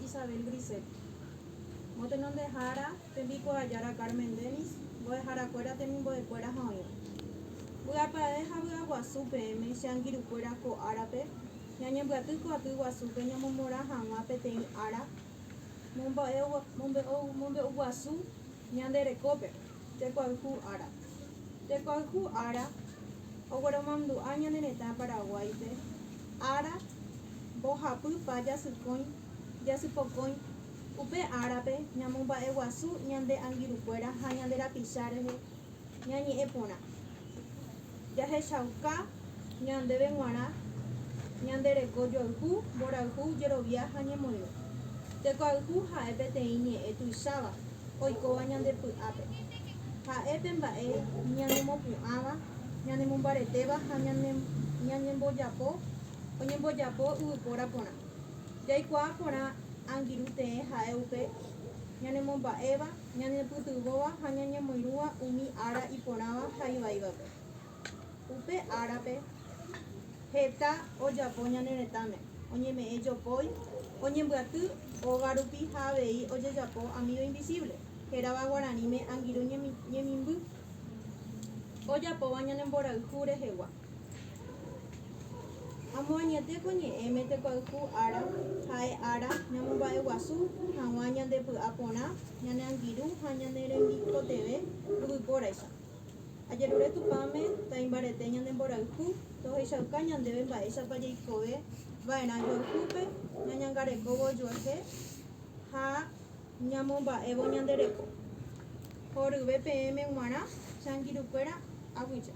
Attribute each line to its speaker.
Speaker 1: Isabel Grisel. Motenon de Jara, Tembico Ayara Carmen Denis, Boe Jara Cuera Temimbo de Cuera Joya. Bugapaeja Buga Guasu PM, Shangiru Cuera Co Árabe, Ñaña Buatuco Atu Guasupe, Ñamomora Jama Petein Ara, Mombe Guasu, Ñandere Cope, Tecoalju Ara. Tecoalju Ara, Oguaromandu Aña Neneta Paraguay, Ara, Bojapu Paya Sucoin, Yasupocoin, Upe Árabe, Ñamomba Guasu, Ñande Angirucuera, Jañandera Pichareje, Ñañi Epona. Yaje Chauca, Ñande Benguara, Ñandere Coyolju, Boralju, Yerovia, Jañemoyo. Tecoalju Jaepe Teiñe Etuizaba, Oicoa Ñande Puape. Jaepe Mbae, Ñanemo Puaba, Ñanemo Bareteba, Ñanembo Yapo, Oñembo Yapo, Upora Pona. Yaikua Pona, Angirute, Jaeupe, Ñanemo Baeva, Ñaneputuboa, Jañañemoirua, Umi Ara y Poraba, Jaibaibape. Upe Árabe, Jeta, Oyapo, Ñaneretame, Oñeme Eyopoi, Oñembuatu, Ogarupi, Javei, Oyeyapo, Amigo Invisible, Geraba Guaranime, Angiru Ñemimbu, Oyapo, Ñanembora, Jure Jewa. Amoañete coñe, emete coalju Ara, Jae Ara, Ñamomba Guasu, Jaguaña de Apona, Ñane Angiru, Jañaneremi TV, Ubiporaisa. Ayer tu pame, Taimbarete, Ñanemboralju, Toje Chaucaña debe Baesa Payaikobe, Vaena Yojupe, Ñangarecobo Yoje, Ja, Ñamomba Evo Ñandereco. Por VPM Humana, Sangiruquera, Aguicha.